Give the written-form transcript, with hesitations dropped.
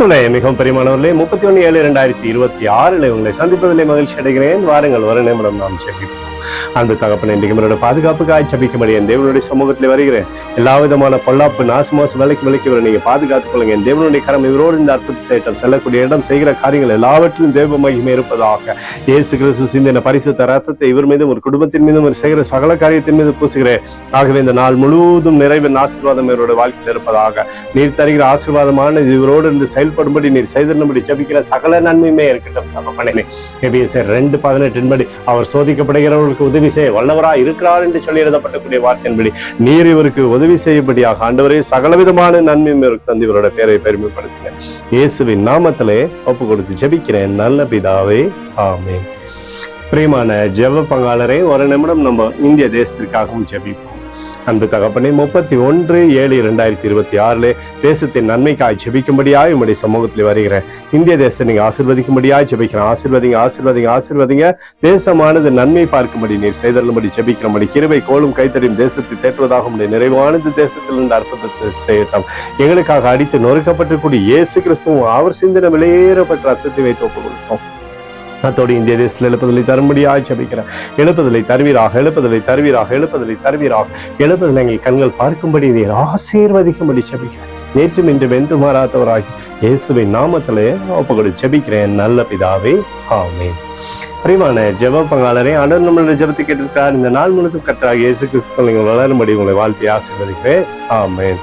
கிறிஸ்துவிலே மிகவும் பெரியமானவர்களே, 31/7/2026 உங்களை சந்திப்பதிலே மகிழ்ச்சி அடைகிறேன். வாருங்கள், ஒரு நிமிடம் நாம் ஜெபிப்போம். அன்பு தகப்பனே, இன்றைக்கு நம்மளோட பாதுகாப்புக்காய் ஜெபிக்கும்படி என் தேவனுடைய சமூகத்தில் வருகிறேன். எல்லா விதமான பொல்லாப்பு நாசமாசம் விலைக்கு வர நீங்க பாதுகாத்துக் கொள்ளுங்க. என் தேவனுடைய கரம் இவரோடு இந்த அற்புத சேட்டம் செல்லக்கூடிய இடம் செய்கிற காரியங்கள் எல்லாவற்றிலும் தேவ மகிமை இருப்பதாக. இயேசு கிறிஸ்து சிந்தின பரிசுத்த ரத்தத்தை இவர் மீதும் ஒரு குடும்பத்தின் மீதும் ஒரு செய்கிற சகல காரியத்தின் மீது பூசுகிறேன். ஆகவே இந்த நாள் முழுவதும் நிறைவின் ஆசீர்வாதம் இவருடைய வாழ்க்கையில் இருப்பதாக. நீர் தருகிற ஆசீர்வாதமான இவரோடு இருந்து செயல்படும்படி நீர் செய்திருந்தபடி ஜெபிக்கிற சகல நன்மையுமே இருக்கட்டும் தகப்பனே. எபேசியர் 2:18 அவர் சோதிக்கப்படுகிறவர்களுக்கு உதவி செய்ய வல்லவராய் இருக்கிறார் என்று சொல்லி எழுதப்படக்கூடிய வார்த்தையின்படி நீர் இவருக்கு உதவி செய்யபடியாக ஆண்டவரே சகலவிதமான நன்மையும் தந்து இவரோட பேரை பெருமைப்படுத்தினேன். இயேசுவின் நாமத்திலே ஒப்பு கொடுத்து ஜெபிக்கிறேன் நல்ல பிதாவே, ஆமென். பிரியமான ஜெப பங்காளரே, ஒரு நிமிடம் நம்ம இந்திய தேசத்திற்காகவும் ஜெபிப்போம். அன்பு தகப்பனே, 31/7/2026 தேசத்தின் நன்மைக்காய் ஜெபிக்கும்படியாய் உம்முடைய சமூகத்தில் வருகிறேன். இந்திய தேசத்தை நீங்க ஆசீர்வதிக்கும்படியாய் ஜெபிக்கிறேன். ஆசீர்வதிங்க. தேசமானது நன்மை பார்க்கும்படி நீர் செய்தருளும்படி ஜெபிக்கிறபடி கிருபை கோலும் கைத்தறியும் தேசத்தை தேற்றுவதாக உம்முடைய நிறைவானது தேசத்தில் இருந்த அற்புதத்தை செய்யட்டும். எங்களுக்காக அடித்து நொறுக்கப்பட்டிருக்கூடிய இயேசு கிறிஸ்துவும் அவர் சிந்தின விலையேறப்பட்ட ரத்தத்தை வைத்து ஒப்புக் கொடுத்தோம். அத்தோடு இந்திய தேசத்தில் எழுப்புதலை தரும்படியாய் ஜெபிக்கிறேன். எழுப்புதலை தருவீராக. எங்கள் கண்கள் பார்க்கும்படி நீர் ஆசீர்வதிக்கும்படி ஜெபிக்கிறேன். நேற்றும் இன்று வென்று மாறாதவராகி இயேசுவின் நாமத்திலே ஒப்புக்கொடு ஜெபிக்கிறேன் நல்ல பிதாவே, ஆமென். பிரியமான ஜெப பங்காளரே, ஆண்டவர் நம்மளுடைய ஜெபத்தை கேட்டிருக்கிறார். இந்த நாள் முழுவதும் கர்த்தராகிய இயேசு கிறிஸ்து நீங்கள் வளரும்படி உங்களை வாழ்த்தி ஆசீர்வதிக்கிறேன். ஆமென்.